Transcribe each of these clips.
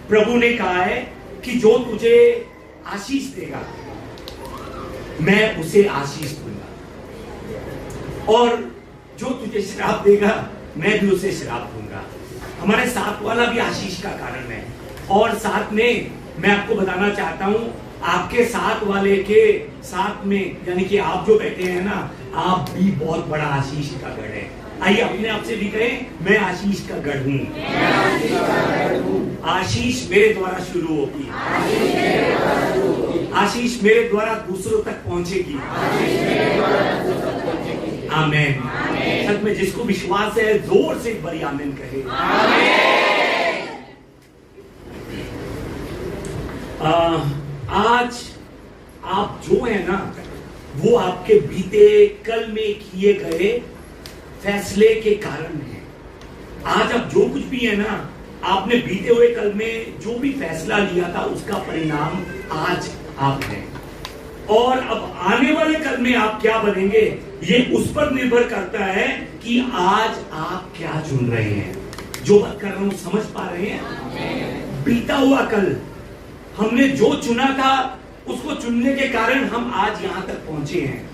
प्रभु ने कहा है कि जो तुझे आशीष देगा मैं उसे आशीष दूंगा, और जो तुझे श्राप देगा मैं भी उसे श्राप दूंगा। हमारे साथ वाला भी आशीष का कारण है। और साथ में मैं आपको बताना चाहता हूं, आपके साथ वाले के साथ में, यानी कि आप जो बैठे हैं ना, आप भी बहुत बड़ा आशीष का गढ़ है। आइए अपने आप से भी कहें, मैं आशीष का गढ़ हूं। आशीष मेरे द्वारा शुरू होगी, आशीष मेरे द्वारा दूसरों तक पहुंचेगी। आमीन। सच में जिसको विश्वास है जोर से एक बारी आमीन कहे। आज आप जो है ना, वो आपके बीते कल में किए गए फैसले के कारण है। आज आप जो कुछ भी है ना, आपने बीते हुए कल में जो भी फैसला लिया था उसका परिणाम आज आप हैं। और अब आने वाले कल में आप क्या बनेंगे ये उस पर निर्भर करता है कि आज आप क्या चुन रहे हैं। जो बात कर रहा हूं समझ पा रहे हैं? बीता हुआ कल हमने जो चुना था, उसको चुनने के कारण हम आज यहां तक पहुंचे हैं।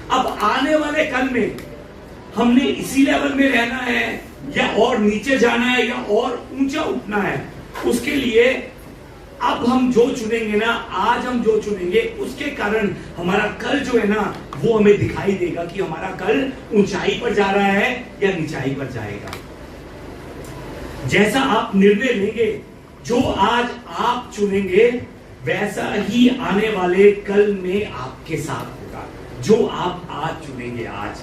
अब आने वाले कल में हमने इसी लेवल में रहना है या और नीचे जाना है या और ऊंचा उठना है, उसके लिए अब हम जो चुनेंगे ना, आज हम जो चुनेंगे उसके कारण हमारा कल जो है ना, वो हमें दिखाई देगा कि हमारा कल ऊंचाई पर जा रहा है या नीचाई पर जाएगा। जैसा आप निर्णय लेंगे, जो आज आप चुनेंगे, वैसा ही आने वाले कल में आपके साथ होगा। जो आप आज चुनेंगे आज,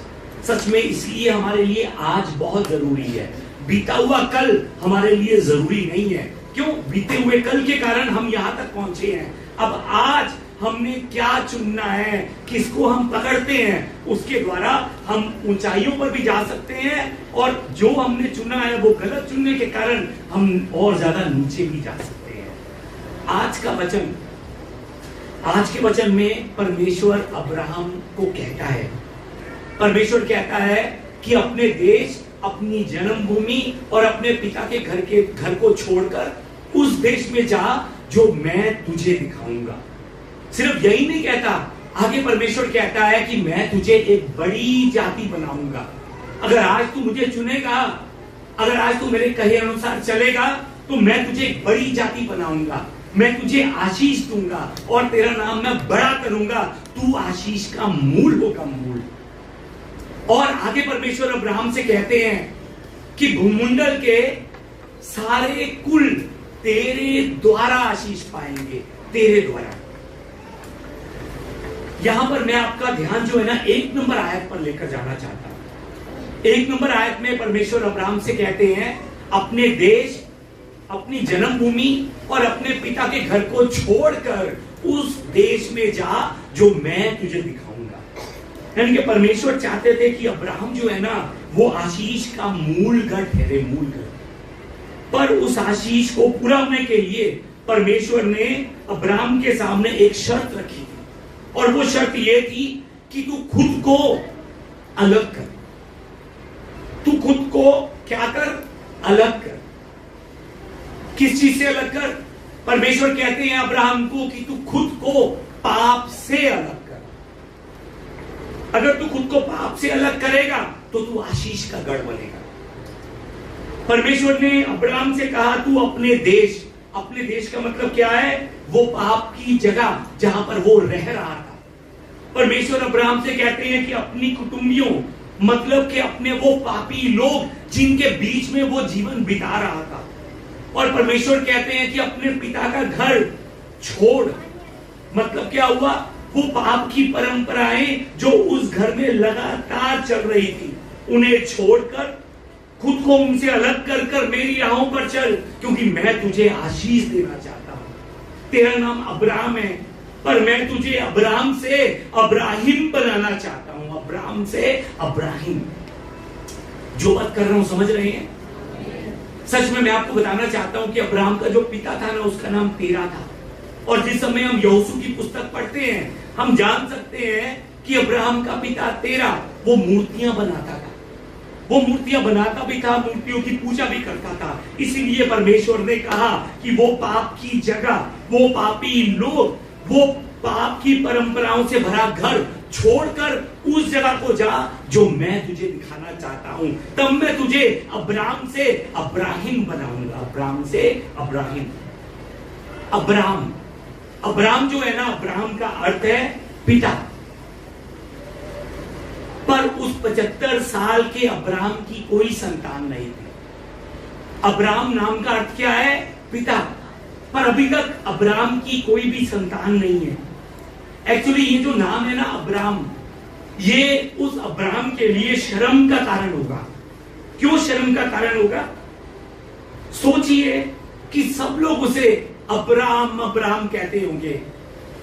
सच में इसलिए हमारे लिए आज बहुत जरूरी है। बीता हुआ कल हमारे लिए जरूरी नहीं है। क्यों? बीते हुए कल के कारण हम यहां तक पहुंचे हैं। अब आज हमने क्या चुनना है, किसको हम पकड़ते हैं, उसके द्वारा हम ऊंचाइयों पर भी जा सकते हैं, और जो हमने चुना है वो गलत चुनने के कारण हम और ज्यादा नीचे भी जा सकते हैं। आज के वचन में परमेश्वर अब्राहम को कहता है, परमेश्वर कहता है कि अपने देश, अपनी जन्मभूमि और अपने पिता के घर को छोड़कर उस देश में जा जो मैं तुझे दिखाऊंगा। सिर्फ यही नहीं कहता, आगे परमेश्वर कहता है कि मैं तुझे एक बड़ी जाति बनाऊंगा। अगर आज तू मुझे चुनेगा, अगर आज तू मेरे कहे अनुसार चलेगा, तो मैं तुझे एक बड़ी जाति बनाऊंगा, मैं तुझे आशीष दूंगा और तेरा नाम मैं बड़ा करूंगा। तू आशीष का मूल होगा, मूल। और आगे परमेश्वर अब्राहम से कहते हैं कि भूमंडल के सारे कुल तेरे द्वारा आशीष पाएंगे, तेरे द्वारा। यहां पर मैं आपका ध्यान जो है ना 1 नंबर आयत पर लेकर जाना चाहता हूं। 1 नंबर आयत में परमेश्वर अब्राहम से कहते हैं, अपने देश, अपनी जन्मभूमि और अपने पिता के घर को छोड़कर उस देश में जा जो मैं तुझे दिखाऊंगा। यानी कि परमेश्वर चाहते थे कि अब्राहम जो है ना, वो आशीष का मूल गढ़ ठहरे, मूल गढ़। पर उस आशीष को पूरा होने के लिए परमेश्वर ने अब्राहम के सामने एक शर्त रखी थी, और वो शर्त ये थी कि तू खुद को अलग कर। तू खुद को क्या कर? अलग कर। किस चीज से अलग कर? परमेश्वर कहते हैं अब्राहम को कि तू खुद को पाप से अलग कर। अगर तू खुद को पाप से अलग करेगा तो तू आशीष का गढ़ बनेगा। परमेश्वर ने अब्राहम से कहा, तू अपने देश, अपने देश का मतलब क्या है? वो पाप की जगह जहां पर वो रह रहा था। परमेश्वर अब्राहम से कहते हैं कि अपनी कुटुंबियों, मतलब कि अपने वो पापी लोग जिनके बीच में वो जीवन बिता रहा था। और परमेश्वर कहते हैं कि अपने पिता का घर छोड़। मतलब क्या हुआ? वो पाप की परंपराएं जो उस घर में लगातार चल रही थी, उन्हें छोड़कर खुद को उनसे अलग कर कर मेरी राहों पर चल, क्योंकि मैं तुझे आशीष देना चाहता हूं। तेरा नाम अब्राहम है, पर मैं तुझे अब्राहम से अब्राहिम बनाना चाहता हूं। अब्राहम से अब्राहिम। जो बात कर रहा हूं समझ रहे हैं? सच में मैं आपको बताना चाहता हूं कि अब्राहम का जो पिता था ना, उसका नाम तेरा था। और जिस समय हम यहोशू की पुस्तक पढ़ते हैं, हम जान सकते हैं कि अब्राहम का पिता तेरा वो मूर्तियां बनाता था। वो मूर्तियां बनाता भी था, मूर्तियों की पूजा भी करता था। इसीलिए परमेश्वर ने कहा कि वो पाप की जगह, वो पापी लोग, वो पाप की परंपराओं से भरा घर छोड़कर उस जगह को जा जो मैं तुझे दिखाना चाहता हूं। तब मैं तुझे अब्राम से अब्राहिम बनाऊंगा। अब्राम से अब्राहिम। अब्राम, अब्राम जो है ना, अब्राहम का अर्थ है पिता। पर उस 75 साल के अब्राहम की कोई संतान नहीं थी। अब्राहम नाम का अर्थ क्या है? पिता। पर अभी तक अब्राहम की कोई भी संतान नहीं है। एक्चुअली ये जो नाम है ना अब्राहम, ये उस अब्राहम के लिए शर्म का कारण होगा। क्यों शर्म का कारण होगा? सोचिए कि सब लोग उसे अब्राहम अब्राहम कहते होंगे।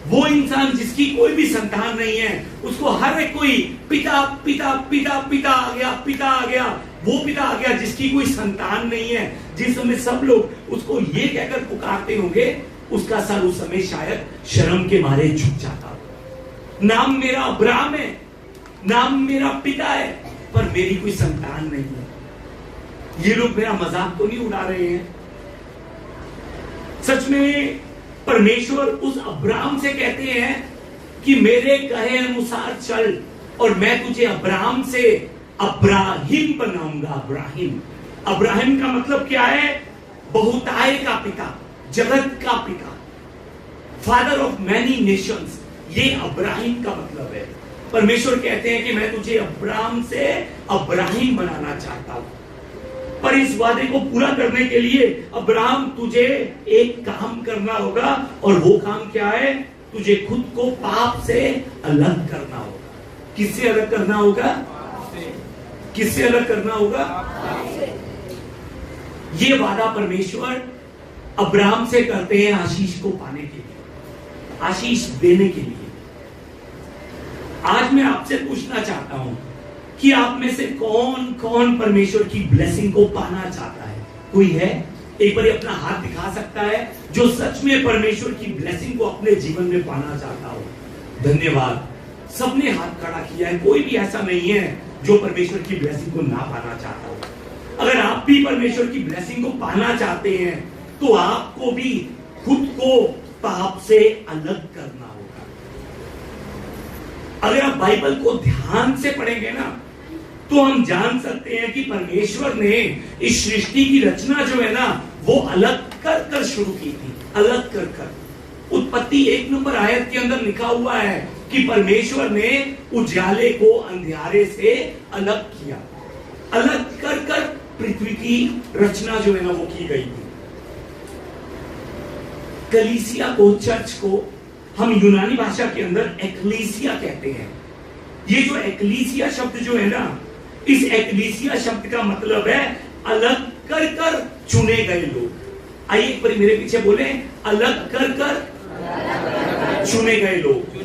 वो इंसान जिसकी कोई भी संतान नहीं है, उसको हर एक कोई पिता पिता पिता पिता आ गया, पिता आ गया, वो पिता आ गया जिसकी कोई संतान नहीं है। जिस समय सब लोग उसको ये कहकर पुकारते होंगे, उसका सर उस समय शायद शर्म के मारे झुक जाता। नाम मेरा अब्राहम है, नाम मेरा पिता है, पर मेरी कोई संतान नहीं है। ये लोग मेरा मजाक तो नहीं उड़ा रहे हैं? सच में परमेश्वर उस अब्राहम से कहते हैं कि मेरे कहे अनुसार चल और मैं तुझे अब्राहम से अब्राहिम बनाऊंगा। अब्राहिम, अब्राहिम का मतलब क्या है? बहुताय का पिता, जगत का पिता, फादर ऑफ मैनी नेशंस। ये अब्राहिम का मतलब है। परमेश्वर कहते हैं कि मैं तुझे अब्राहम से अब्राहिम बनाना चाहता हूं। पर इस वादे को पूरा करने के लिए अब्राहम तुझे एक काम करना होगा, और वो काम क्या है? तुझे खुद को पाप से अलग करना होगा। किससे अलग करना होगा? किससे अलग करना होगा? ये वादा परमेश्वर अब्राहम से करते हैं आशीष को पाने के लिए, आशीष देने के लिए। आज मैं आपसे पूछना चाहता हूं कि आप में से कौन कौन परमेश्वर की ब्लेसिंग को पाना चाहता है? कोई है? एक बार अपना हाथ दिखा सकता है जो सच में परमेश्वर की ब्लेसिंग को अपने जीवन में पाना चाहता हो? धन्यवाद, सबने हाथ खड़ा किया है। कोई भी ऐसा नहीं है जो परमेश्वर की ब्लेसिंग को ना पाना चाहता हो। अगर आप भी परमेश्वर की ब्लेसिंग को पाना चाहते हैं तो आपको भी खुद को पाप से अलग करना होगा। अगर आप बाइबल को ध्यान से पढ़ेंगे ना, तो हम जान सकते हैं कि परमेश्वर ने इस सृष्टि की रचना जो है ना, वो अलग कर कर शुरू की थी। अलग कर कर। उत्पत्ति 1 नंबर आयत के अंदर लिखा हुआ है कि परमेश्वर ने उजाले को अंधियारे से अलग किया। अलग कर कर पृथ्वी की रचना जो है ना, वो की गई थी। कलीसिया को, चर्च को हम यूनानी भाषा के अंदर एक्लीसिया कहते हैं। ये जो एक्लीसिया शब्द जो है ना, इस एक्लीसिया शब्द का मतलब है अलग कर कर चुने गए लोग। आइए एक बार मेरे पीछे बोले, अलग कर कर चुने गए लोग।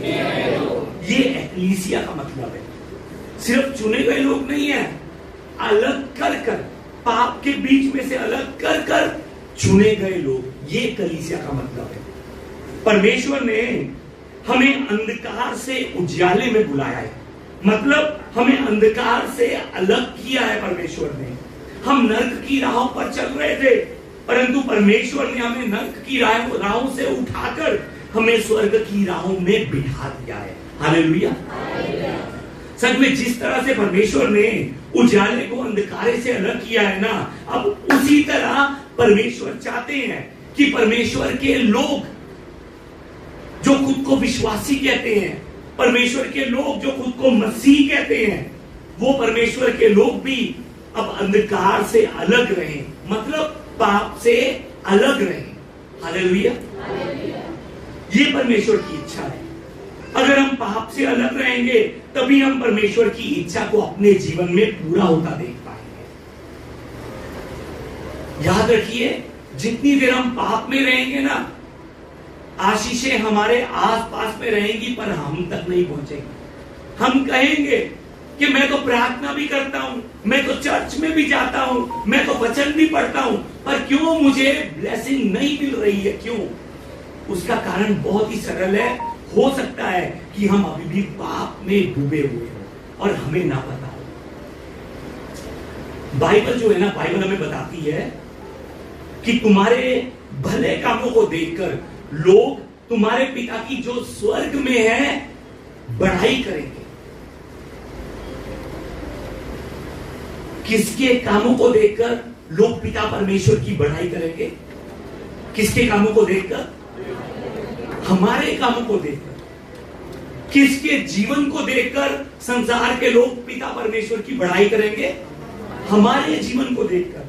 ये एक्लीसिया का मतलब है। सिर्फ चुने गए लोग नहीं है, अलग कर कर, पाप के बीच में से अलग कर कर चुने गए लोग। ये कलीसिया का मतलब है। परमेश्वर ने हमें अंधकार से उजाले में बुलाया है, मतलब हमें अंधकार से अलग किया है परमेश्वर ने। हम नर्क की राहों पर चल रहे थे, परंतु परमेश्वर ने हमें नर्क की राहों से उठाकर हमें स्वर्ग की राहों में बिठा दिया है। हालेलुया। सच में जिस तरह से परमेश्वर ने उजाले को अंधकारे से अलग किया है ना, अब उसी तरह परमेश्वर चाहते हैं कि परमेश्वर के लोग जो खुद को विश्वासी कहते हैं, परमेश्वर के लोग जो खुद को मसीह कहते हैं, वो परमेश्वर के लोग भी अब अंधकार से अलग रहें, मतलब पाप से अलग रहें। हालेलुया। ये परमेश्वर की इच्छा है। अगर हम पाप से अलग रहेंगे तभी हम परमेश्वर की इच्छा को अपने जीवन में पूरा होता देख पाएंगे। याद रखिए, जितनी देर हम पाप में रहेंगे ना, आशीषें हमारे आसपास में रहेंगी पर हम तक नहीं पहुंचेंगी। हम कहेंगे कि मैं तो प्रार्थना भी करता हूं, मैं तो चर्च में भी जाता हूं, मैं तो वचन भी पढ़ता हूं, पर क्यों मुझे ब्लेसिंग नहीं मिल रही है? क्यों? उसका कारण बहुत ही सरल है। हो सकता है कि हम अभी भी पाप में डूबे हुए हो और हमें ना पता हो। बाइबल जो है ना, बाइबल हमें बताती है कि तुम्हारे भले कामों को देखकर लोग तुम्हारे पिता की जो स्वर्ग में है बढ़ाई करेंगे। किसके कामों को देखकर लोग पिता परमेश्वर की बढ़ाई करेंगे? किसके कामों को देखकर? हमारे कामों को देखकर। किसके जीवन को देखकर संसार के लोग पिता परमेश्वर की बढ़ाई करेंगे? हमारे जीवन को देखकर।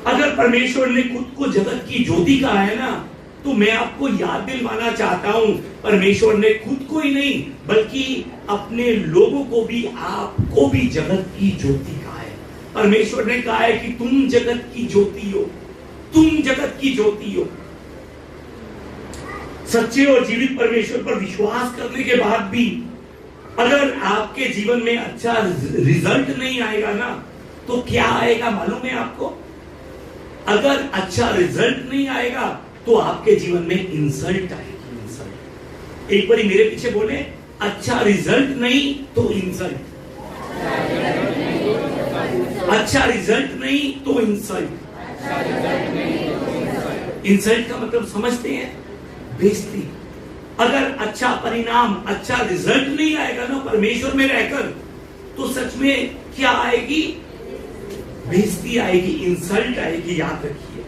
अगर परमेश्वर ने खुद को जगत की ज्योति कहा है ना, तो मैं आपको याद दिलवाना चाहता हूं, परमेश्वर ने खुद को ही नहीं बल्कि अपने लोगों को भी, आपको भी जगत की ज्योति कहा है। परमेश्वर ने कहा है कि तुम जगत की ज्योति हो, तुम जगत की ज्योति हो। सच्चे और जीवित परमेश्वर पर विश्वास करने के बाद भी अगर आपके जीवन में अच्छा रिजल्ट नहीं आएगा ना, तो क्या आएगा मालूम है आपको? अगर अच्छा रिजल्ट नहीं आएगा तो आपके जीवन में इंसल्ट आएगी। इंसल्ट। एक बार मेरे पीछे बोले, अच्छा रिजल्ट नहीं तो इंसल्ट। अच्छा रिजल्ट नहीं तो इंसल्ट। इंसल्ट का मतलब समझते हैं? बेइज्जती। अगर अच्छा परिणाम, अच्छा रिजल्ट नहीं आएगा ना परमेश्वर में रहकर, तो सच में क्या आएगी? बेइज्जती आएगी, इंसल्ट आएगी। याद रखिए,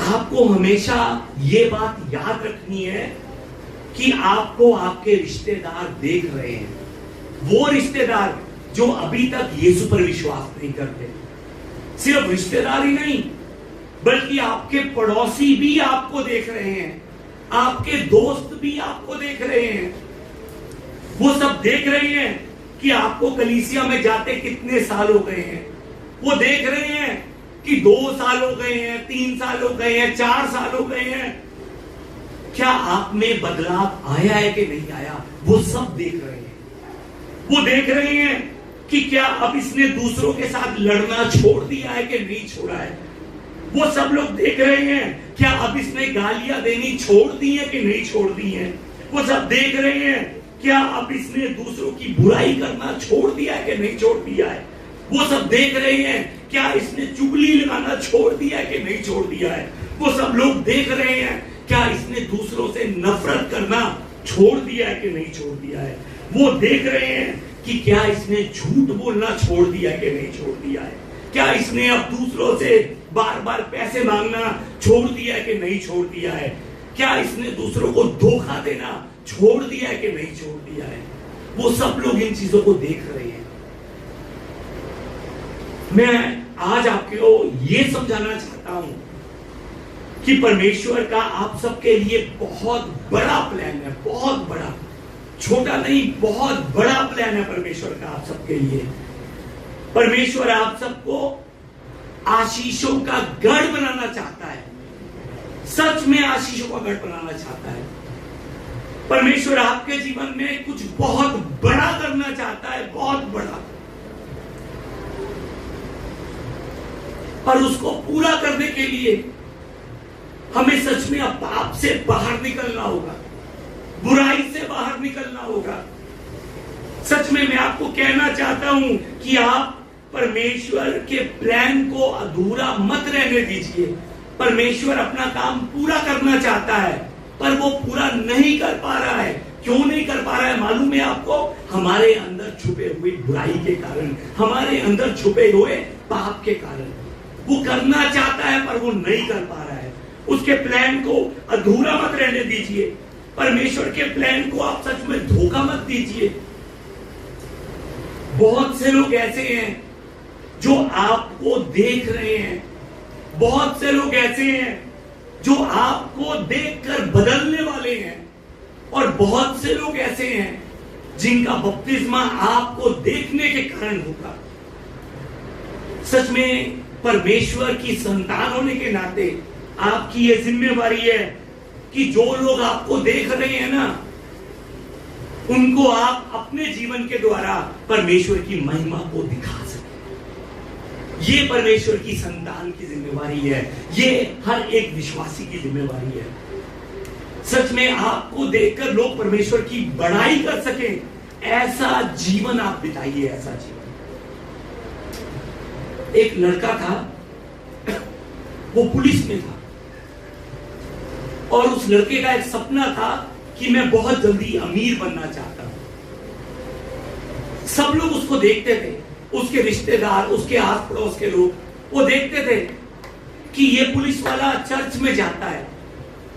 आपको हमेशा ये बात याद रखनी है कि आपको आपके रिश्तेदार देख रहे हैं। वो रिश्तेदार जो अभी तक यीशु पर विश्वास नहीं करते। सिर्फ रिश्तेदार ही नहीं, बल्कि आपके पड़ोसी भी आपको देख रहे हैं, आपके दोस्त भी आपको देख रहे हैं। वो सब देख रहे हैं कि आपको कलीसिया में जाते कितने साल हो गए हैं। वो देख रहे हैं कि 2 साल हो गए हैं, 3 साल हो गए हैं, 4 साल हो गए हैं। क्या आप में बदलाव आया है कि नहीं आया? वो सब देख रहे हैं। वो देख रहे हैं कि क्या अब इसने दूसरों के साथ लड़ना छोड़ दिया है कि नहीं छोड़ा है। वो सब लोग देख रहे हैं क्या अब इसने गालियां देनी छोड़ दी है कि नहीं छोड़ दी है। वो सब देख रहे हैं क्या अब इसने दूसरों की बुराई करना छोड़ दिया है कि नहीं छोड़ दिया है। वो सब देख रहे हैं क्या इसने चुगली लगाना छोड़ दिया है कि नहीं छोड़ दिया है। वो सब लोग देख रहे हैं क्या इसने दूसरों से नफरत करना छोड़ दिया है कि नहीं छोड़ दिया है। वो देख रहे हैं कि क्या इसने झूठ बोलना छोड़ दिया है कि नहीं छोड़ दिया है। क्या इसने अब दूसरों से बार बार पैसे मांगना छोड़ दिया है कि नहीं छोड़ दिया है। क्या इसने दूसरों को धोखा देना छोड़ दिया है कि नहीं छोड़ दिया है। वो सब लोग इन चीजों को देख रहे हैं। मैं आज आपको ये समझाना चाहता हूं कि परमेश्वर का आप सबके लिए बहुत बड़ा प्लान है, बहुत बड़ा, छोटा नहीं, बहुत बड़ा प्लान है परमेश्वर का आप सबके लिए। परमेश्वर आप सबको आशीषों का गढ़ बनाना चाहता है। सच में आशीषों का गढ़ बनाना चाहता है। परमेश्वर आपके जीवन में कुछ बहुत बड़ा करना चाहता है, बहुत बड़ा। और उसको पूरा करने के लिए हमें सच में अब पाप से बाहर निकलना होगा, बुराई से बाहर निकलना होगा। सच में मैं आपको कहना चाहता हूं कि आप परमेश्वर के प्लान को अधूरा मत रहने दीजिए। परमेश्वर अपना काम पूरा करना चाहता है, पर वो पूरा नहीं कर पा रहा है। क्यों नहीं कर पा रहा है मालूम है आपको? हमारे अंदर छुपे हुए बुराई के कारण, हमारे अंदर छुपे हुए पाप के कारण। वो करना चाहता है पर वो नहीं कर पा रहा है। उसके प्लान को अधूरा मत रहने दीजिए। परमेश्वर के प्लान को आप सच में धोखा मत दीजिए। बहुत से लोग ऐसे हैं जो आपको देख रहे हैं, बहुत से लोग ऐसे हैं जो आपको देखकर बदलने वाले हैं, और बहुत से लोग ऐसे हैं जिनका बपतिस्मा आपको देखने के कारण होगा। सच में परमेश्वर की संतान होने के नाते आपकी यह जिम्मेवारी है कि जो लोग आपको देख रहे हैं ना, उनको आप अपने जीवन के द्वारा परमेश्वर की महिमा को दिखा सकें। ये परमेश्वर की संतान की जिम्मेवारी है, ये हर एक विश्वासी की जिम्मेवारी है। सच में आपको देखकर लोग परमेश्वर की बड़ाई कर सकें, ऐसा जीवन आप बिताइए, ऐसा जीवन। एक लड़का था, वो पुलिस में था और उस लड़के का एक सपना था कि मैं बहुत जल्दी अमीर बनना चाहता हूं। सब लोग उसको देखते थे, उसके रिश्तेदार, उसके आस पड़ोस के लोग, वो देखते थे कि ये पुलिस वाला चर्च में जाता है,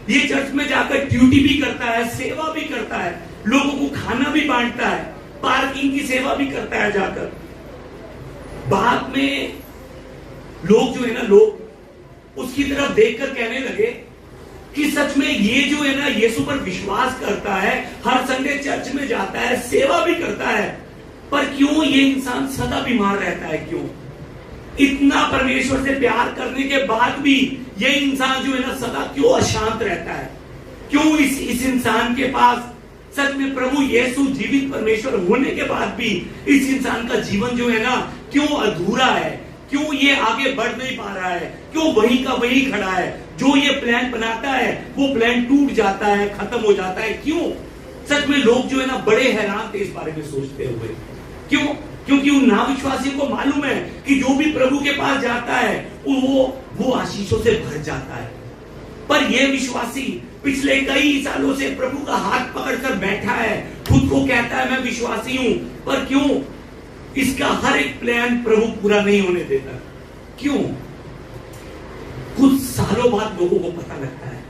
ये चर्च में जाकर ड्यूटी भी करता है, सेवा भी करता है, लोगों को खाना भी बांटता है, पार्किंग की सेवा भी करता है जाकर। बाद में लोग जो है ना, लोग उसकी तरफ देखकर कहने लगे कि सच में ये जो है ना यीशु पर विश्वास करता है, हर संडे चर्च में जाता है, सेवा भी करता है, पर क्यों ये इंसान सदा बीमार रहता है? क्यों? इतना परमेश्वर से प्यार करने के बाद भी ये इंसान जो है ना सदा क्यों अशांत रहता है? क्यों इस इंसान के पास सच में प्रभु यीशु जीवित परमेश्वर होने के बाद भी इस इंसान का जीवन जो है ना क्यों अधूरा है? क्यों ये आगे बढ़ नहीं पा रहा है? क्यों वहीं का वहीं खड़ा है? जो ये प्लान बनाता है वो प्लान टूट जाता है, खत्म हो जाता है। क्यों? सच में लोग जो है ना बड़े हैरान थे इस बारे में सोचते हुए। क्यों? क्योंकि उन नाविश्वासियों को मालूम है कि जो भी प्रभु के पास जाता है वो आशीषों से भर जाता है। पर यह विश्वासी पिछले कई सालों से प्रभु का हाथ पकड़कर बैठा है, खुद को कहता है मैं विश्वासी हूं, पर क्यों इसका हर एक प्लान प्रभु पूरा नहीं होने देता? क्यों? कुछ सालों बाद लोगों को पता लगता है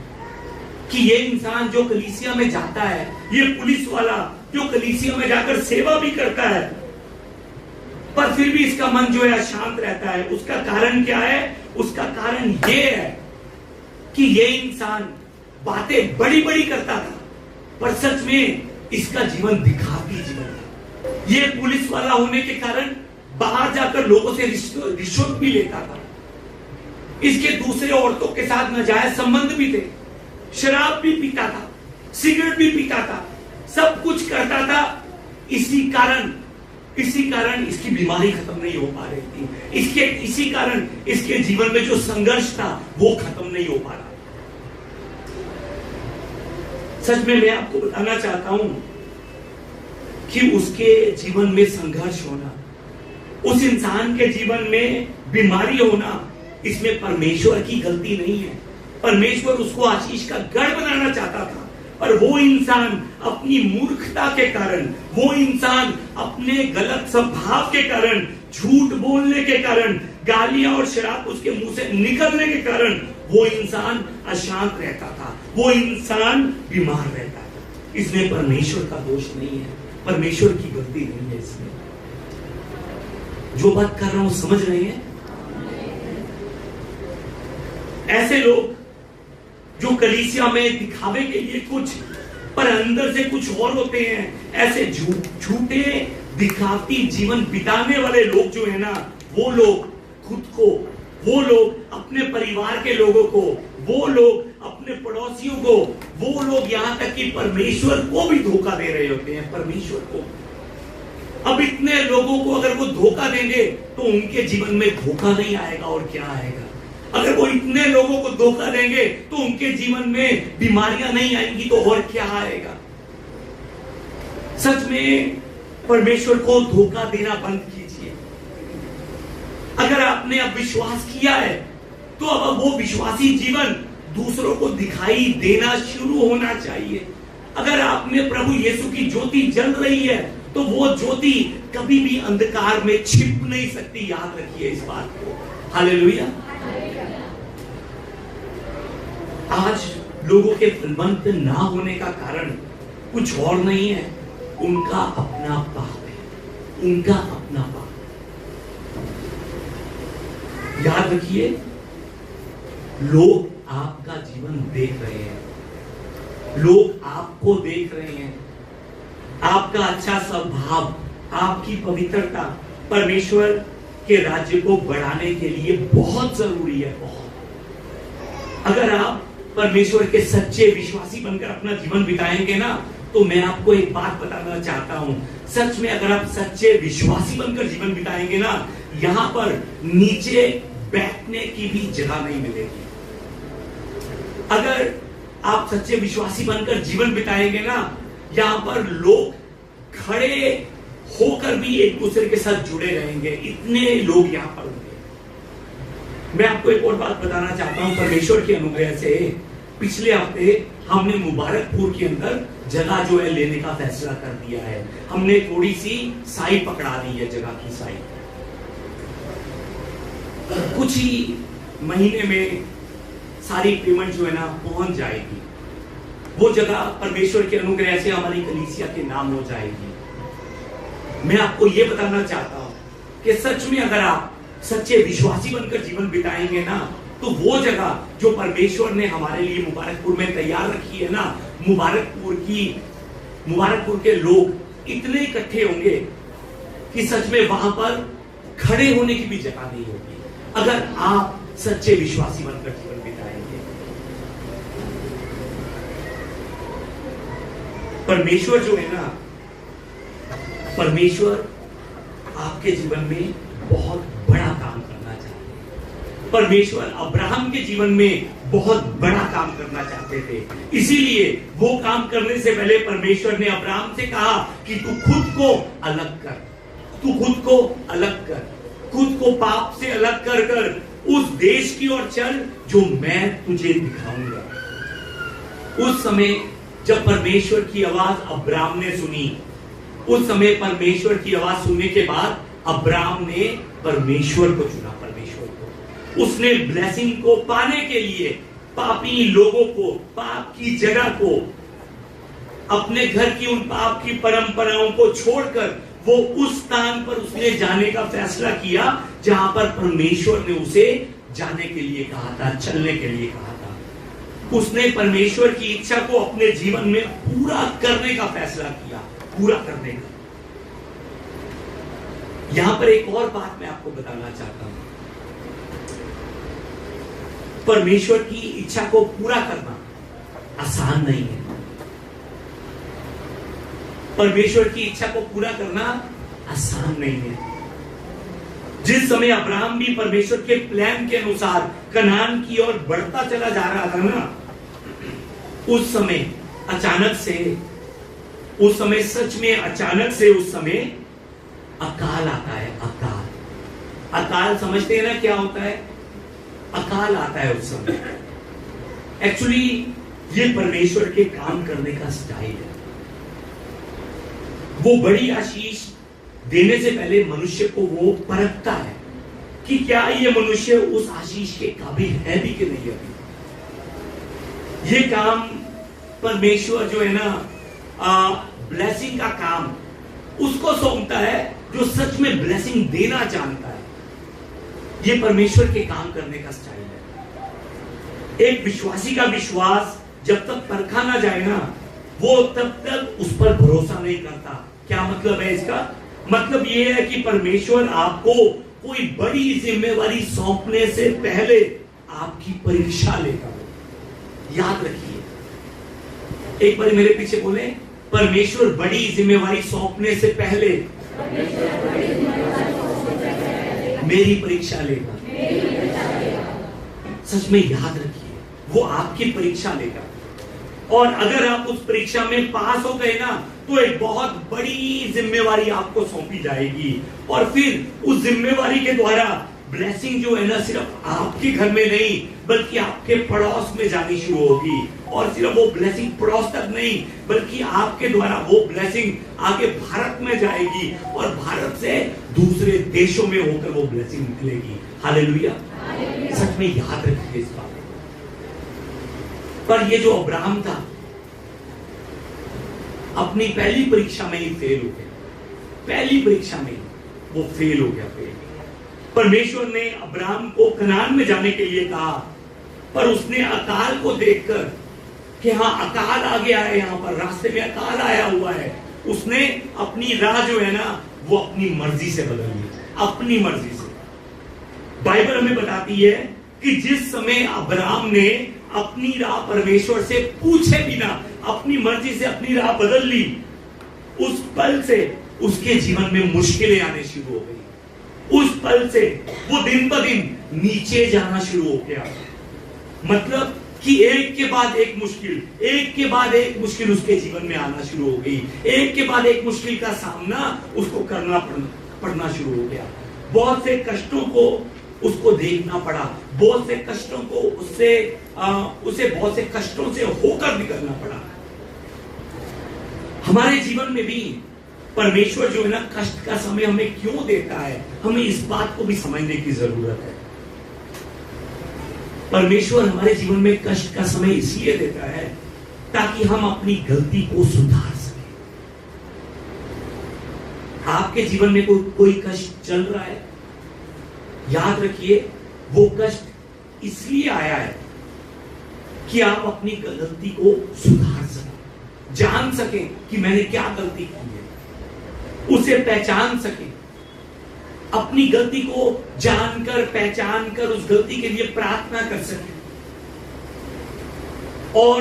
कि ये इंसान जो कलीसिया में जाता है, ये पुलिस वाला जो कलीसिया में जाकर सेवा भी करता है, पर फिर भी इसका मन जो है अशांत रहता है। उसका कारण क्या है? उसका कारण ये है कि ये इंसान बातें बड़ी बड़ी करता था, पर सच में इसका जीवन दिखावटी जीवन था। ये पुलिस वाला होने के कारण बाहर जाकर लोगों से रिश्वत भी लेता था, इसके दूसरे औरतों के साथ नाजायज संबंध भी थे, शराब भी पीता था, सिगरेट भी पीता था, सब कुछ करता था। इसी कारण इसकी बीमारी खत्म नहीं हो पा रही थी। इसी कारण इसके जीवन में जो संघर्ष था वो खत्म नहीं हो पा रहा। सच में मैं आपको बताना चाहता हूं कि उसके जीवन में संघर्ष होना, उस इंसान के जीवन में बीमारी होना, इसमें परमेश्वर की गलती नहीं है। परमेश्वर उसको आशीष का गढ़ बनाना चाहता था, पर वो इंसान अपनी मूर्खता के कारण, वो इंसान अपने गलत स्वभाव के कारण, झूठ बोलने के कारण, गालियां और शराब उसके मुंह से निकलने के कारण वो इंसान अशांत रहता था, वो इंसान बीमार रहता था। इसमें परमेश्वर का दोष नहीं है, परमेश्वर की गलती नहीं है। इसमें जो बात कर रहा हूं समझ रहे हैं? ऐसे लोग जो कलीसिया में दिखावे के लिए कुछ पर अंदर से कुछ और होते हैं, ऐसे झूठे दिखावटी जीवन बिताने वाले लोग जो है ना, वो लोग खुद को, वो लोग अपने परिवार के लोगों को, वो लोग अपने पड़ोसियों को, वो लोग यहां तक कि परमेश्वर को भी धोखा दे रहे होते हैं। परमेश्वर को, अब इतने लोगों को अगर वो धोखा देंगे तो उनके जीवन में धोखा नहीं आएगा और क्या आएगा? अगर वो इतने लोगों को धोखा देंगे तो उनके जीवन में बीमारियां नहीं आएंगी तो और क्या आएगा? सच में परमेश्वर को धोखा देना बंद कीजिए। अगर आपने अब विश्वास किया है तो अब वो विश्वासी जीवन दूसरों को दिखाई देना शुरू होना चाहिए। अगर आपने प्रभु यीशु की ज्योति जल रही है तो वो ज्योति कभी भी अंधकार में छिप नहीं सकती। याद रखिए इस बात को। हालेलुया। आज लोगों के फलवंत ना होने का कारण कुछ और नहीं है, उनका अपना पाप है, उनका अपना पाप। याद रखिए, लोग आपका जीवन देख रहे हैं, लोग आपको देख रहे हैं, आपका अच्छा स्वभाव, आपकी पवित्रता परमेश्वर के राज्य को बढ़ाने के लिए बहुत जरूरी है। बहुत। अगर आप परमेश्वर के सच्चे विश्वासी बनकर अपना जीवन बिताएंगे ना, तो मैं आपको एक बात बताना चाहता हूं, सच में अगर आप सच्चे विश्वासी बनकर जीवन बिताएंगे ना, यहां पर नीचे बैठने की भी जगह नहीं मिलेगी। अगर आप सच्चे विश्वासी बनकर जीवन बिताएंगे ना, यहां पर लोग खड़े होकर भी एक दूसरे के साथ जुड़े रहेंगे। इतने लोग यहां पर होंगे, मैं आपको एक और बात बताना चाहता हूं, परमेश्वर के अनुग्रह से पिछले हफ्ते हमने मुबारकपुर के अंदर जगह जो है लेने का फैसला कर दिया है। हमने थोड़ी सी साइट पकड़ा दी है, जगह की साइट। कुछ ही महीने में सारी पेमेंट जो है ना पहुंच जाएगी। वो जगह परमेश्वर के अनुग्रह से हमारी कलीसिया के नाम हो जाएगी। मैं आपको ये बताना चाहता हूं कि सच में अगर आप सच्चे विश्वासी बनकर जीवन बिताएंगे ना, तो वो जगह जो परमेश्वर ने हमारे लिए मुबारकपुर में तैयार रखी है ना, मुबारकपुर के लोग इतने इकट्ठे होंगे कि सच में वहां पर खड़े होने की भी जगह नहीं होगी, अगर आप सच्चे विश्वासी बनकर जीवन बिताएंगे। परमेश्वर जो है ना, परमेश्वर आपके जीवन में बहुत बड़ा काम करना चाहते हैं। परमेश्वर अब्राहम के जीवन में बहुत बड़ा काम करना चाहते थे, इसीलिए वो काम करने से पहले परमेश्वर ने अब्राहम से कहा कि तू खुद को अलग कर, तू खुद को अलग कर, खुद को पाप से अलग कर कर उस देश की ओर चल जो मैं तुझे दिखाऊंगा। उस समय जब परमेश्वर की आवाज अब्राहम ने सुनी, उस समय परमेश्वर की आवाज सुनने के बाद अब्राहम ने परमेश्वर को चुना। परमेश्वर को उसने ब्लेसिंग को पाने के लिए पापी लोगों को, पाप की जगह को, अपने घर की उन पाप की परंपराओं को छोड़कर वो उस स्थान पर उसने जाने का फैसला किया जहां पर परमेश्वर ने उसे जाने के लिए कहा था, चलने के लिए कहा था। उसने परमेश्वर की इच्छा को अपने जीवन में पूरा करने का फैसला किया, पूरा करने का। यहां पर एक और बात मैं आपको बताना चाहता हूं, परमेश्वर की इच्छा को पूरा करना आसान नहीं है। परमेश्वर की इच्छा को पूरा करना आसान नहीं है। जिस समय अब्राहम भी परमेश्वर के प्लान के अनुसार कनान की ओर बढ़ता चला जा रहा था ना, उस समय अचानक से, उस समय सच में अचानक से उस समय अकाल आता है। अकाल, अकाल समझते हैं ना क्या होता है? अकाल आता है उस समय। एक्चुअली ये परमेश्वर के काम करने का स्टाइल है। वो बड़ी आशीष देने से पहले मनुष्य को वो परखता है कि क्या ये मनुष्य उस आशीष के काबिल है भी कि नहीं अभी। ये काम परमेश्वर जो है ना, ब्लेसिंग का काम उसको सौंपता है जो सच में ब्लेसिंग देना जानता है। ये परमेश्वर के काम करने का स्टाइल है। एक विश्वासी का विश्वास जब तक परखा ना जाए ना, वो तब तक उस पर भरोसा नहीं करता। क्या मतलब है इसका? मतलब ये है कि परमेश्वर आपको कोई बड़ी जिम्मेवारी सौंपने से पहले आपकी परीक्षा लेगा। याद रखिए, एक बार मेरे पीछे बोले, परमेश्वर बड़ी जिम्मेवारी सौंपने से पहले मेरी परीक्षा लेगा। सच में याद रखिए, वो आपकी परीक्षा लेगा। और अगर आप उस परीक्षा में पास हो गए ना, तो एक बहुत बड़ी जिम्मेवारी आपको सौंपी जाएगी। और फिर उस जिम्मेवारी के द्वारा ब्लेसिंग जो है ना, सिर्फ आपके घर में नहीं बल्कि आपके पड़ोस में जानी शुरू होगी। और सिर्फ वो ब्लेसिंग पड़ोस तक नहीं, बल्कि आपके द्वारा वो ब्लेसिंग आगे भारत में जाएगी और भारत से दूसरे देशों में होकर वो ब्लेसिंग निकलेगी। हालेलुया। सच में याद रखिए इस बात। पर ये जो अब्राहम था, अपनी पहली परीक्षा में ही फेल हो गया। पहली परीक्षा में वो फेल हो गया। परमेश्वर ने अब्राहम को कनान में जाने के लिए कहा, पर उसने अकाल को देखकर कि हाँ अकाल आ गया है, यहाँ पर रास्ते में अकाल आया हुआ है, उसने अपनी राह जो है ना वो अपनी मर्जी से बदल ली। अपनी मर्जी से। बाइबल हमें बताती है कि जिस समय अब्राहम ने अपनी राह परमेश्वर से पूछे बिना अपनी मर्जी से अपनी राह बदल ली, उस पल से उसके जीवन में मुश्किलें आने शुरू हो गई। उस पल से वो दिन ब दिन नीचे जाना शुरू हो गया। मतलब कि एक के बाद एक मुश्किल, एक के बाद एक मुश्किल उसके जीवन में आना शुरू हो गई। एक के बाद एक मुश्किल का सामना उसको करना पड़ना शुरू हो गया। बहुत से कष्टों को उसको देखना पड़ा, बहुत से कष्टों को उसे बहुत से कष्टों से होकर निकलना पड़ा। हमारे जीवन में भी परमेश्वर जो है ना कष्ट का समय हमें क्यों देता है, हमें इस बात को भी समझने की जरूरत है। परमेश्वर हमारे जीवन में कष्ट का समय इसलिए देता है ताकि हम अपनी गलती को सुधार सकें। आपके जीवन में कोई कष्ट चल रहा है, याद रखिए वो कष्ट इसलिए आया है कि आप अपनी गलती को सुधार सकें, जान सकें कि मैंने क्या गलती की है, उसे पहचान सकें, अपनी गलती को जानकर पहचान कर उस गलती के लिए प्रार्थना कर सकें। और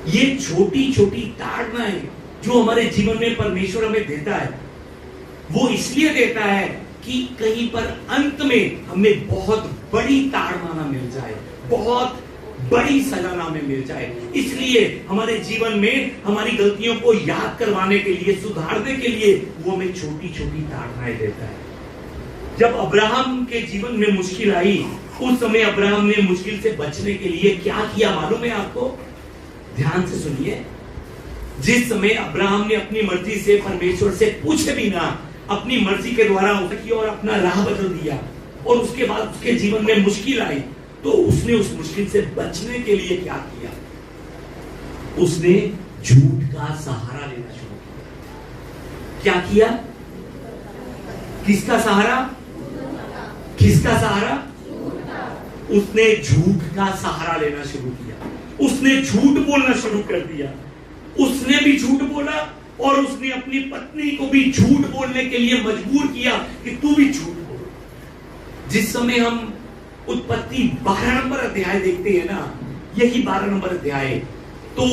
ये छोटी छोटी ताड़नाएं जो हमारे जीवन में परमेश्वर हमें देता है, वो इसलिए देता है कि कहीं पर अंत में हमें बहुत बड़ी ताड़ना ना मिल जाए, बहुत बड़ी सजा ना हमें मिल जाए। इसलिए हमारे जीवन में हमारी गलतियों को याद करवाने के लिए, सुधारने के लिए वो हमें छोटी छोटी ताड़नाएं देता है। जब अब्राहम के जीवन में मुश्किल आई, उस समय अब्राहम ने मुश्किल से बचने के लिए क्या किया मालूम है आपको? ध्यान से सुनिए। जिस समय अब्राहम ने अपनी मर्जी से परमेश्वर से पूछे बिना अपनी मर्जी के द्वारा उसकी और अपना राह बदल दिया, और उसके बाद उसके जीवन में मुश्किल आई, तो उसने उस मुश्किल से बचने के लिए क्या किया? उसने झूठ का सहारा लेना शुरू किया। क्या किया? किसका सहारा? किसका सहारा? उसने झूठ का सहारा लेना शुरू किया। उसने झूठ बोलना शुरू कर दिया। उसने भी झूठ बोला और उसने अपनी पत्नी को भी झूठ बोलने के लिए मजबूर किया कि तू भी झूठ बोल। जिस समय हम उत्पत्ति 12 नंबर अध्याय देखते हैं ना, यही 12 नंबर अध्याय, तो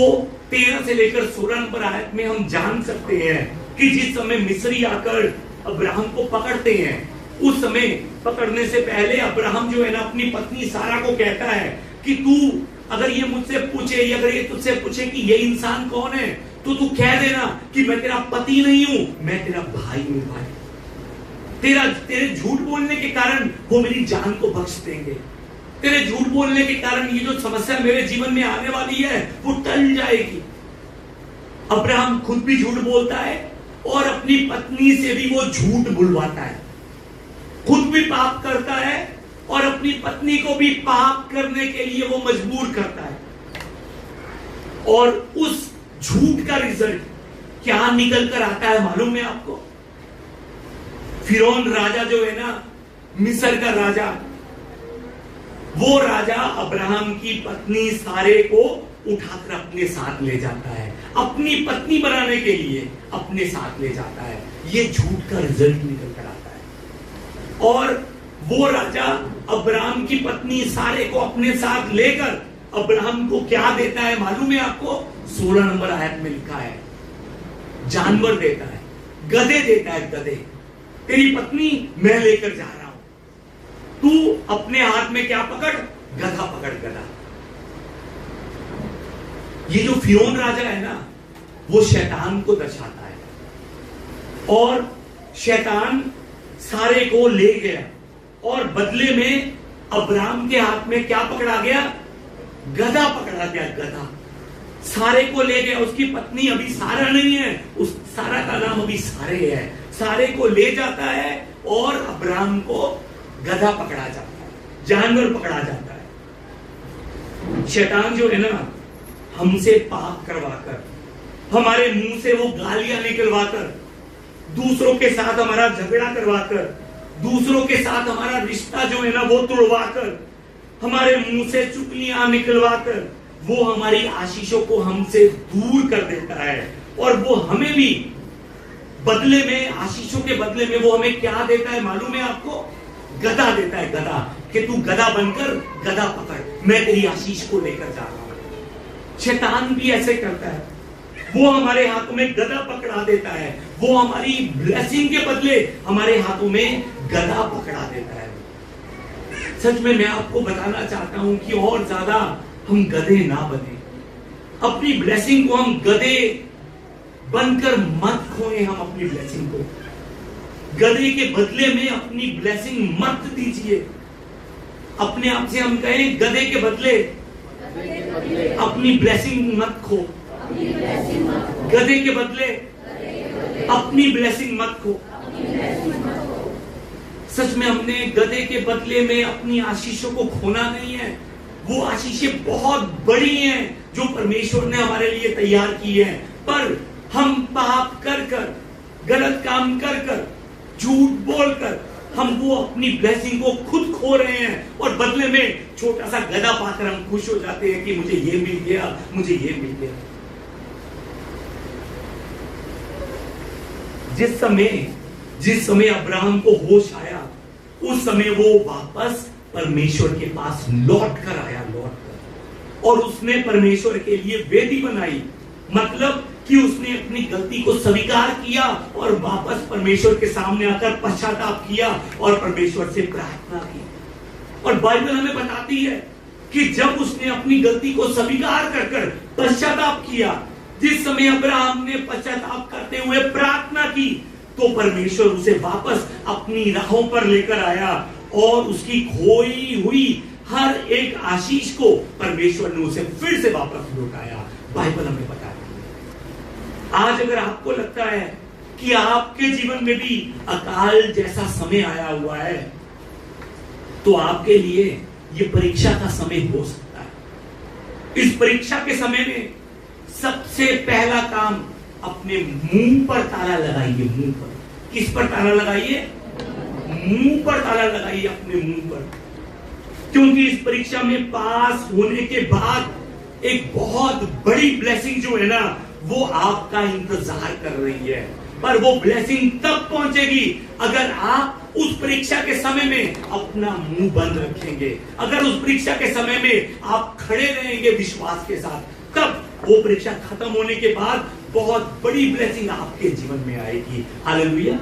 13 से लेकर 16 नंबर आयत में हम जान सकते हैं कि जिस समय मिस्री आकर अब्राहम को पकड़ते हैं, उस समय पकड़ने से पहले अब्राहम जो है ना अपनी पत्नी सारा को कहता है कि तू अगर ये मुझसे पूछे, अगर ये तुझसे पूछे कि ये इंसान कौन है, तो तू कह देना कि मैं तेरा पति नहीं हूं, मैं तेरा भाई हूं। भाई तेरे झूठ बोलने के कारण वो मेरी जान को बख्श देंगे। तेरे झूठ बोलने के कारण ये जो समस्या मेरे जीवन में आने वाली है वो टल जाएगी। अब्राहम खुद भी झूठ बोलता है और अपनी पत्नी से भी वो झूठ बुलवाता है। खुद भी पाप करता है और अपनी पत्नी को भी पाप करने के लिए वो मजबूर करता है। और उस झूठ का रिजल्ट क्या निकल कर आता है मालूम है आपको? फिरौन राजा जो है ना, मिस्र का राजा, वो राजा अब्राहम की पत्नी सारे को उठाकर अपने साथ ले जाता है, अपनी पत्नी बनाने के लिए अपने साथ ले जाता है। ये झूठ का रिजल्ट निकल कर आता है। और वो राजा अब्राहम की पत्नी सारे को अपने साथ लेकर अब्राहम को क्या देता है मालूम है आपको? 16 नंबर आयत में लिखा है, जानवर देता है, गधे देता है। गधे, तेरी पत्नी मैं लेकर जा रहा हूं, तू अपने हाथ में क्या पकड़? गधा पकड़, गधा। ये जो फिरौन राजा है ना, वो शैतान को दर्शाता है। और शैतान सारे को ले गया और बदले में अब्राहम के हाथ में क्या पकड़ा गया? गधा पकड़ा गया, गधा। सारे को ले गया। उसकी पत्नी अभी सारा नहीं है, उस सारा का नाम अभी सारे है। सारे को ले जाता है और अब्राहम को गधा पकड़ा जाता है, जानवर पकड़ा जाता है। शैतान जो है ना, हमसे पाप करवाकर, हमारे मुंह से वो गालियां निकलवाकर, दूसरों के साथ हमारा झगड़ा करवाकर, दूसरों के साथ हमारा रिश्ता जो है ना वो तोड़वाकर, हमारे मुंह से चुगलियां निकलवाकर वो हमारी आशीषों को हमसे दूर कर देता है। और वो हमें भी बदले में, आशीषों के बदले में वो हमें क्या देता है मालूम है आपको? गधा देता है, गधा, कि तू गधा बनकर गधा पकड़, मैं तेरी आशीष को लेकर जा रहा हूं। शैतान भी ऐसे करता है, वो हमारे हाथों में गधा पकड़ा देता है। वो हमारी ब्लेसिंग के बदले हमारे हाथों में गधा पकड़ा देता है। सच में मैं आपको बताना चाहता हूं कि और ज्यादा हम गधे ना बने। अपनी ब्लेसिंग को हम गधे बनकर मत खोएं। हम अपनी ब्लेसिंग को गधे के बदले में अपनी ब्लेसिंग मत दीजिए। अपने आप से हम कहें, गधे के बदले अपनी ब्लेसिंग मत खो। गधे के बदले अपनी ब्लेसिंग मत खो। सच में हमने गधे के बदले में अपनी आशीषों को खोना नहीं है। वो आशीषें बहुत बड़ी हैं जो परमेश्वर ने हमारे लिए तैयार की है, पर हम पाप कर कर, गलत काम कर कर, झूठ बोलकर हम वो अपनी ब्लेसिंग को खुद खो रहे हैं और बदले में छोटा सा गधा पाकर हम खुश हो जाते हैं कि मुझे ये मिल गया, मुझे ये मिल गया। जिस समय अब्राहम को होश आया, उस समय वो वापस परमेश्वर के पास लौट कर आया, और उसने परमेश्वर के लिए वेदी बनाई। मतलब कि उसने अपनी गलती को स्वीकार किया और वापस परमेश्वर के सामने आकर पश्चाताप किया और परमेश्वर से प्रार्थना की। और बाइबल हमें बताती है कि जब उसने अपनी गलती को स्वीकार कर कर पश्चाताप किया, जिस समय अब्राहम ने पश्चाताप करते हुए प्रार्थना की, तो परमेश्वर उसे वापस अपनी राहों पर लेकर आया और उसकी खोई हुई हर एक आशीष को परमेश्वर ने उसे फिर से वापस लौटाया। बाइबल हमें बताती है। आज अगर आपको लगता है कि आपके जीवन में भी अकाल जैसा समय आया हुआ है, तो आपके लिए यह परीक्षा का समय हो सकता है। इस परीक्षा के समय में सबसे पहला काम, अपने मुंह पर ताला लगाइए। मुंह पर, किस पर ताला लगाइए? मुंह पर ताला लगाइए, अपने मुंह पर। क्योंकि इस परीक्षा में पास होने के बाद एक बहुत बड़ी ब्लेसिंग जो है ना, वो आपका इंतजार कर रही है। पर वो ब्लेसिंग तब पहुंचेगी अगर आप उस परीक्षा के समय में अपना मुंह बंद रखेंगे, अगर उस परीक्षा के समय में आप खड़े रहेंगे विश्वास के साथ, तब वो परीक्षा खत्म होने के बाद बहुत बड़ी ब्लेसिंग आपके जीवन में आएगी। हालेलुया।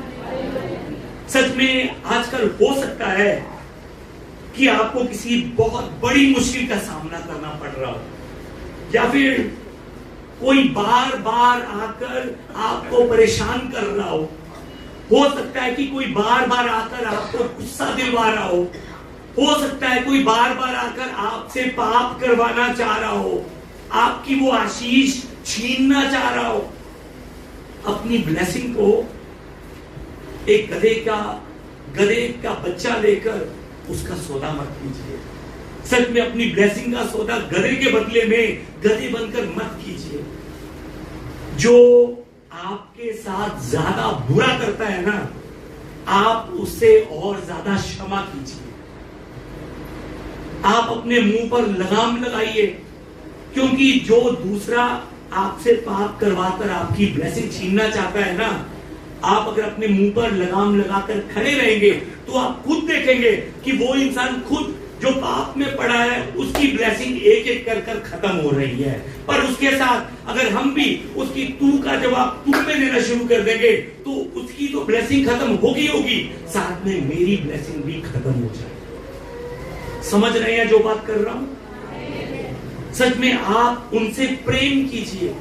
सच में आजकल हो सकता है कि आपको किसी बहुत बड़ी मुश्किल का सामना करना पड़ रहा हो, या फिर कोई बार बार आकर आपको परेशान कर रहा हो सकता है कि कोई बार बार आकर आपको गुस्सा दिलवा रहा हो सकता है कोई बार बार आकर आपसे पाप करवाना चाह रहा हो, आपकी वो आशीष छीनना चाह रहा हो। अपनी ब्लेसिंग को एक गधे का बच्चा लेकर उसका सौदा मत कीजिए। सच में अपनी ब्लेसिंग का सौदा गधे के बदले में गधे बनकर मत कीजिए। जो आपके साथ ज्यादा बुरा करता है ना, आप उससे और ज्यादा क्षमा कीजिए। आप अपने मुंह पर लगाम लगाइए, क्योंकि जो दूसरा आपसे पाप करवाकर आपकी ब्लेसिंग छीनना चाहता है ना, आप अगर अपने मुंह पर लगाम लगाकर खड़े रहेंगे तो आप खुद देखेंगे कि वो इंसान खुद जो पाप में पड़ा है उसकी ब्लेसिंग एक एक कर कर खत्म हो रही है। पर उसके साथ अगर हम भी उसकी तू का जवाब तू में देना शुरू कर देंगे तो उसकी तो ब्लेसिंग खत्म होगी, साथ में मेरी ब्लेसिंग भी खत्म हो जाएगी। समझ रहे हैं जो बात कर रहा हूं? सच में आप उनसे प्रेम कीजिए,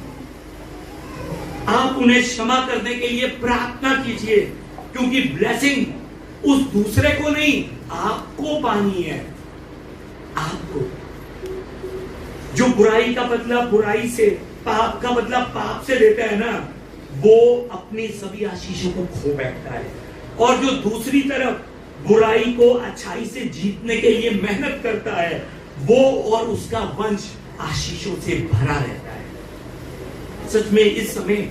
आप उन्हें क्षमा करने के लिए प्रार्थना कीजिए, क्योंकि ब्लेसिंग उस दूसरे को नहीं आपको पानी है। आपको जो बुराई का बदला बुराई से, पाप का बदला पाप से लेता है ना, वो अपनी सभी आशीषों को खो बैठता है। और जो दूसरी तरफ बुराई को अच्छाई से जीतने के लिए मेहनत करता है, वो और उसका वंश आशीषों से भरा रहता है। सच में इस समय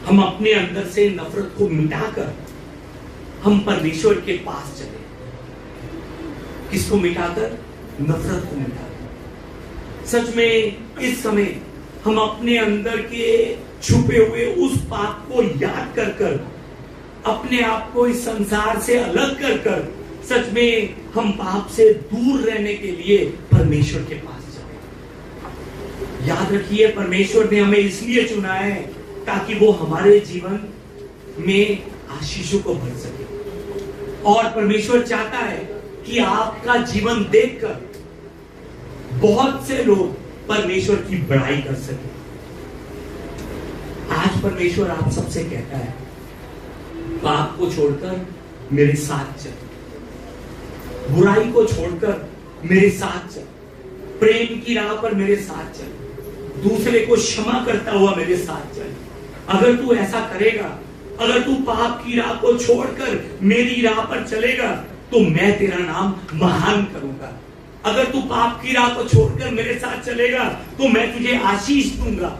हम अपने अंदर से नफरत को मिटाकर हम परमेश्वर के पास चले। किसको मिटाकर? नफरत को मिटाकर। सच में इस समय हम अपने अंदर के छुपे हुए उस पाप को याद कर कर, अपने आप को इस संसार से अलग कर कर, सच में हम पाप से दूर रहने के लिए परमेश्वर के पास चले। याद रखिए, परमेश्वर ने हमें इसलिए चुना है ताकि वो हमारे जीवन में आशीषों को भर सके। और परमेश्वर चाहता है कि आपका जीवन देखकर बहुत से लोग परमेश्वर की बड़ाई कर सके। आज परमेश्वर आप सबसे कहता है, पाप को छोड़कर मेरे साथ चलो। बुराई को छोड़कर मेरे साथ चल, प्रेम की राह पर मेरे साथ चल, दूसरे को क्षमा करता हुआ मेरे साथ चल। अगर तू ऐसा करेगा, अगर तू पाप की राह को छोड़कर मेरी राह पर चलेगा, तो मैं तेरा नाम महान करूंगा। अगर तू पाप की राह को छोड़कर मेरे साथ चलेगा, तो मैं तुझे आशीष दूंगा।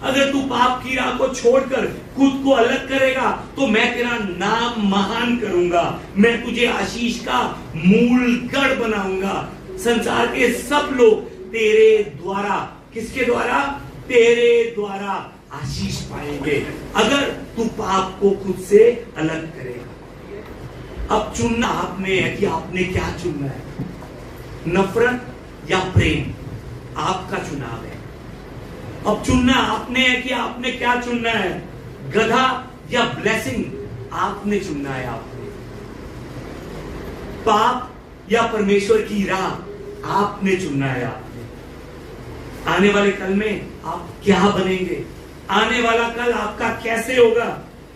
अगर तू पाप की राह को छोड़कर खुद को अलग करेगा, तो मैं तेरा नाम महान करूंगा। मैं तुझे आशीष का मूल गढ़ बनाऊंगा। संसार के सब लोग तेरे द्वारा, किसके द्वारा? तेरे द्वारा आशीष पाएंगे, अगर तू पाप को खुद से अलग करेगा। अब चुनना आप में है कि आपने क्या चुनना है, नफरत या प्रेम, आपका चुनाव है। अब चुनना आपने है कि आपने क्या चुनना है, गधा या ब्लेसिंग, आपने चुनना है। आपने पाप या परमेश्वर की राह, आपने चुनना है। आपने आने वाले कल में आप क्या बनेंगे, आने वाला कल आपका कैसे होगा,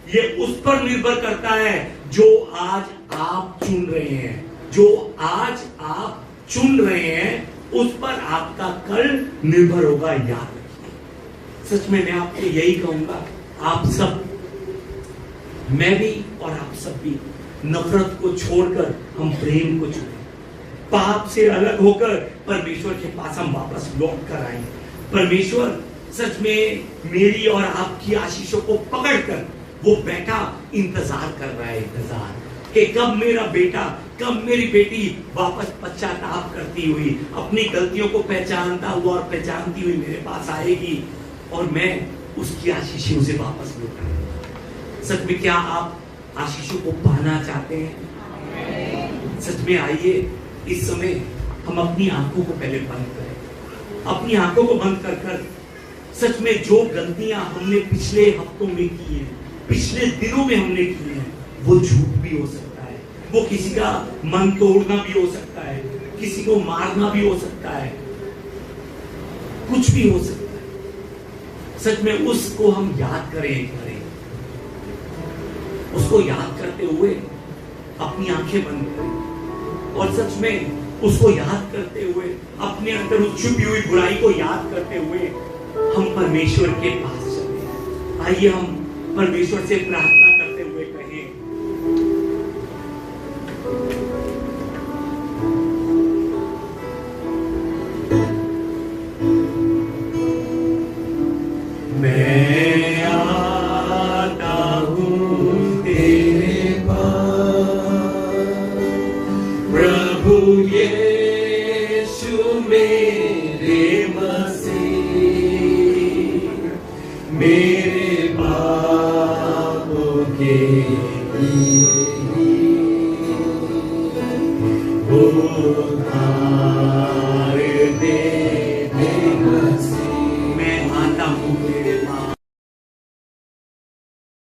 ये उस पर निर्भर करता है जो आज आप चुन रहे हैं। जो आज आप चुन रहे हैं उस पर आपका कल निर्भर होगा। याद रखिए, सच में मैं आपको यही कहूंगा, आप सब, मैं भी और आप सब भी, नफरत को छोड़कर हम प्रेम को चुने, पाप से अलग होकर परमेश्वर के पास हम वापस लौट कर आए। परमेश्वर सच में मेरी और आपकी आशीषों को पकड़कर वो बैठा इंतजार कर रहा है, इंतजार कि कब मेरा बेटा, कब मेरी बेटी वापस पश्चाताप करती हुई, अपनी गलतियों को पहचानता हुआ और पहचानती हुई मेरे पास आएगी और मैं उसकी आशीषें उसे वापस लौटाऊंगा। सच में क्या आप आशीषों को पाना चाहते हैं? सच में आइए इस समय हम अपनी आंखों को पहले बंद करें, अपनी आंखों को बंद कर कर सच में जो गलतियां हमने पिछले हफ्तों में की हैं, पिछले दिनों में हमने की हैं, वो झूठ भी हो सकता है, वो किसी का मन तोड़ना भी हो सकता है, किसी को मारना भी हो सकता है, कुछ भी हो सकता है। सच में उसको हम याद करें, उसको याद करते हुए अपनी आंखें बंद करें और सच में उसको याद करते हुए, अपने अंदर छुपी हुई बुराई को याद करते हुए हम परमेश्वर के पास चले। आइए हम परमेश्वर से प्रार्थना करते हुए कहें, मैं आता हूँ तेरे पास, प्रभु यीशु मेरे मसीह, मेरे पापों के लिए हो